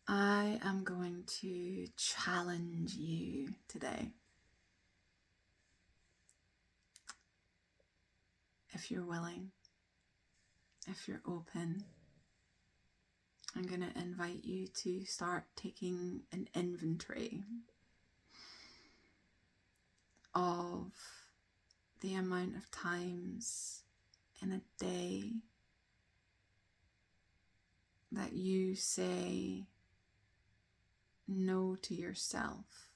I am going to challenge you today. If you're willing, if you're open, I'm going to invite you to start taking an inventory of the amount of times in a day that you say no to yourself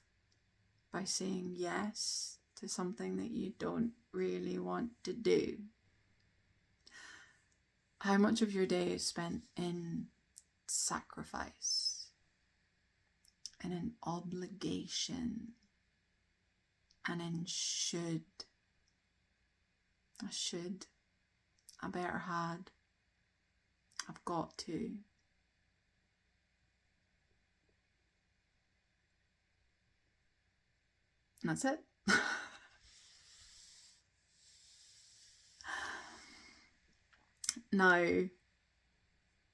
by saying yes to something that you don't really want to do. How much of your day is spent in sacrifice and in obligation and in should? I should, I better had, I've got to. And that's it. Now,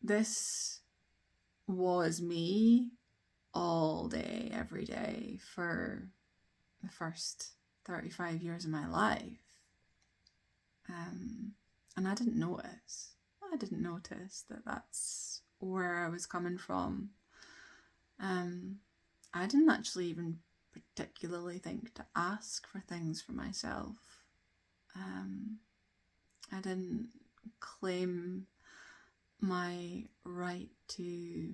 this was me all day, every day for the first 35 years of my life. And I didn't notice. that that's where I was coming from. I didn't actually even particularly think to ask for things for myself. I didn't claim my right to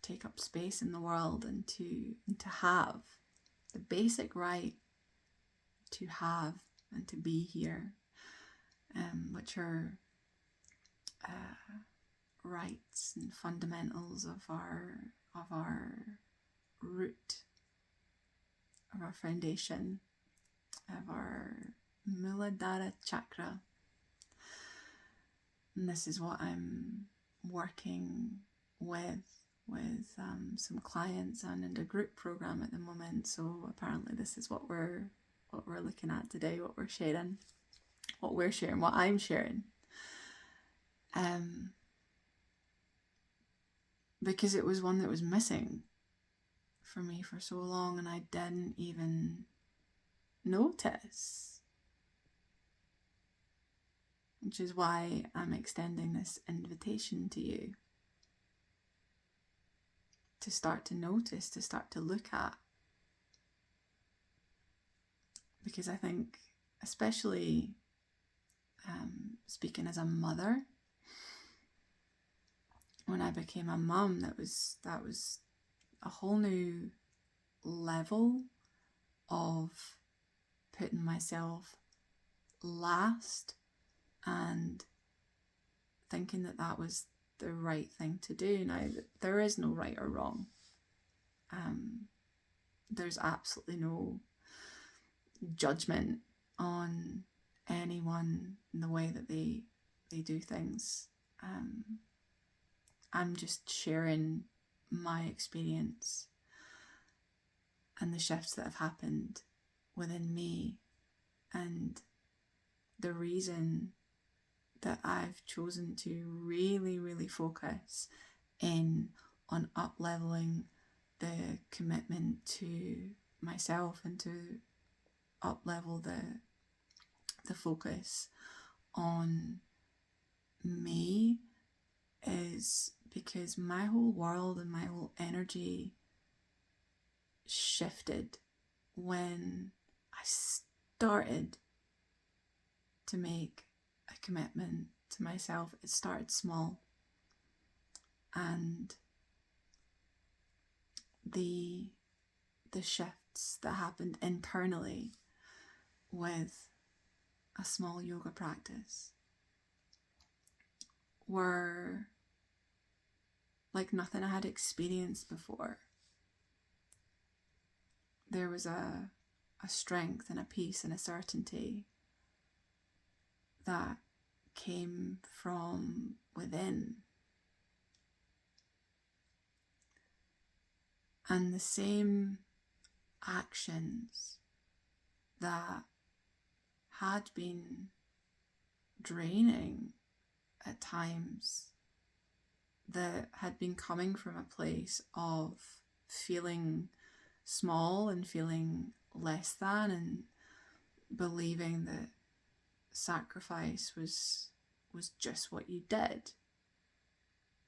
take up space in the world and to have the basic right to have and to be here, which are rights and fundamentals of our root, of our foundation, of our Muladhara chakra. And this is what I'm working with some clients and in a group program at the moment. So apparently this is what we're looking at today, what we're sharing, what I'm sharing. Because it was one that was missing for me for so long, and I didn't even notice. Which is why I'm extending this invitation to you to start to notice, to start to look at. Because I think, especially speaking as a mother, when I became a mum, that was a whole new level of putting myself last and thinking that was the right thing to do. Now, there is no right or wrong. There's absolutely no judgment on anyone in the way that they do things. I'm just sharing my experience and the shifts that have happened within me, and the reason that I've chosen to really, really focus in on up-leveling the commitment to myself and to up-level the focus on me is because my whole world and my whole energy shifted when I started to make a commitment to myself. It started small, and the shifts that happened internally with a small yoga practice were like nothing I had experienced before. There was a strength and a peace and a certainty that came from within. And the same actions that had been draining at times that had been coming from a place of feeling small and feeling less than, and believing that sacrifice was just what you did.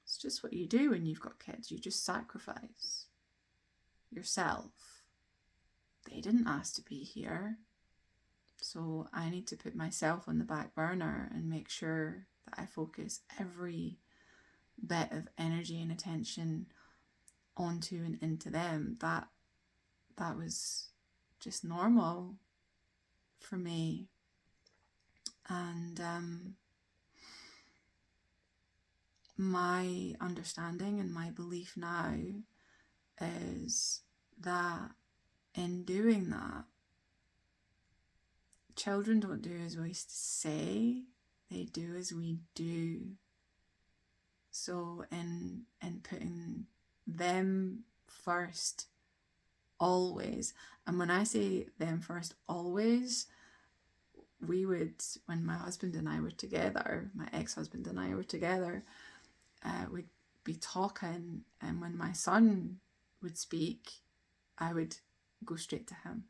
It's just what you do when you've got kids. You just sacrifice yourself. They didn't ask to be here. So I need to put myself on the back burner and make sure that I focus every bit of energy and attention onto and into them. That was just normal for me. And my understanding and my belief now is that in doing that, children don't do as we say, they do as we do. So in putting them first always, and when I say them first always, we would, when my husband and I were together, my ex-husband and I were together, we'd be talking, and when my son would speak, I would go straight to him,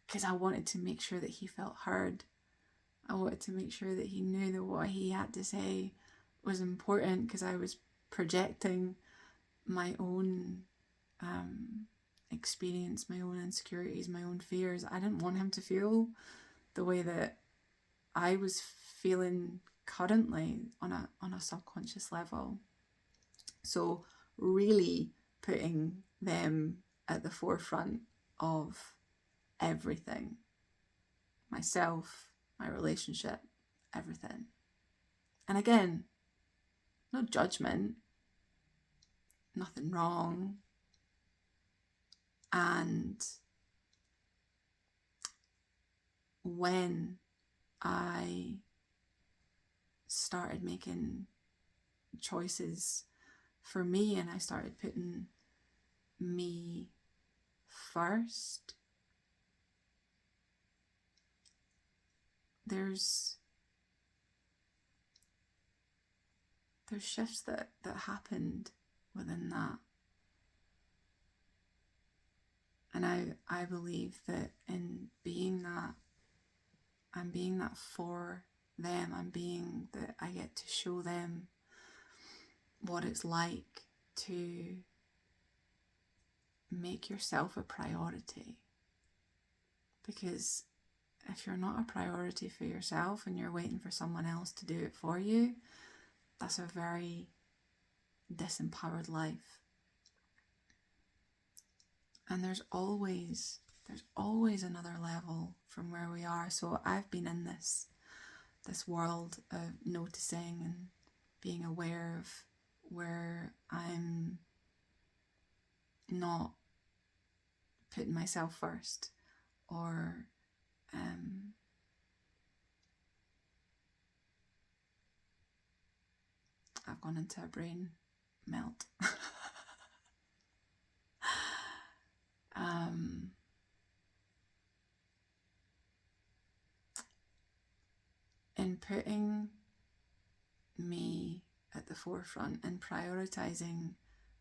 because I wanted to make sure that he felt heard. I wanted to make sure that he knew that what he had to say was important, because I was projecting my own experience, my own insecurities, my own fears. I didn't want him to feel the way that I was feeling currently on a subconscious level. So really putting them at the forefront of everything. Myself, my relationship, everything. And again, no judgment, nothing wrong. And when I started making choices for me and I started putting me first, there's shifts that happened within that. And I believe that in being that, I'm being that for them. I'm being that I get to show them what it's like to make yourself a priority. Because if you're not a priority for yourself and you're waiting for someone else to do it for you, that's a very disempowered life. And there's always another level from where we are. So I've been in this world of noticing and being aware of where I'm not putting myself first, or I've gone into a brain melt. In putting me at the forefront and prioritizing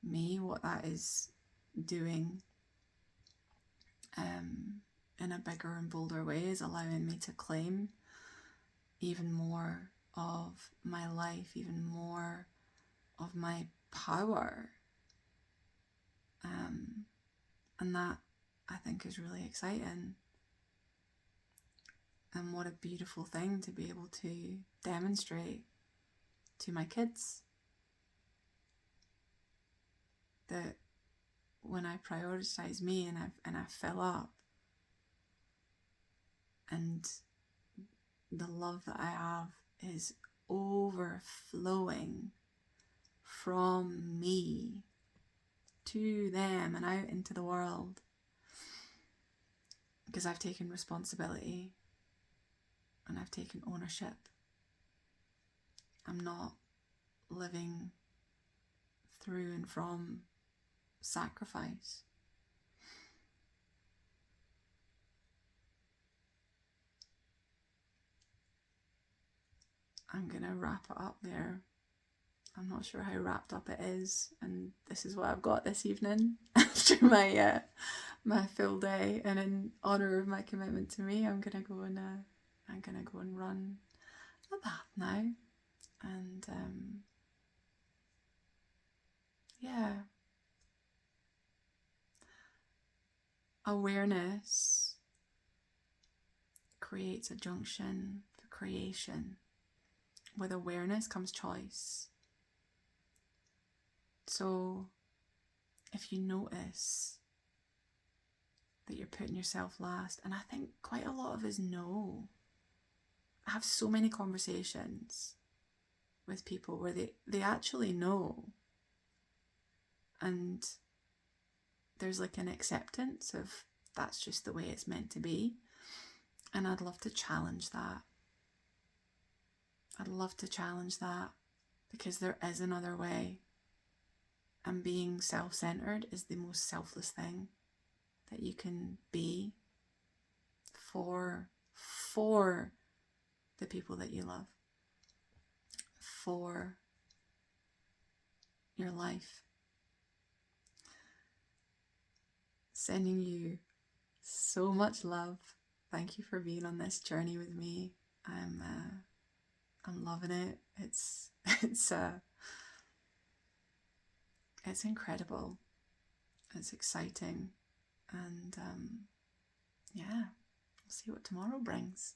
me, what that is doing in a bigger and bolder way is allowing me to claim even more of my life, even more of my power. And that, I think, is really exciting. And what a beautiful thing to be able to demonstrate to my kids that when I prioritize me and I fill up, and the love that I have is overflowing from me to them and out into the world, because I've taken responsibility and I've taken ownership. I'm not living through and from sacrifice. I'm going to wrap it up there. I'm not sure how wrapped up it is, and this is what I've got this evening after my full day. And in honor of my commitment to me, I'm gonna go and run a bath now, and yeah, awareness creates a junction for creation. With awareness comes choice. So if you notice that you're putting yourself last, and I think quite a lot of us know, I have so many conversations with people where they actually know, and there's like an acceptance of that's just the way it's meant to be. And I'd love to challenge that. I'd love to challenge that, because there is another way. And being self-centered is the most selfless thing that you can be for the people that you love, for your life. Sending you so much love. Thank you for being on this journey with me. I'm loving it. It's incredible. It's exciting, and yeah, we'll see what tomorrow brings.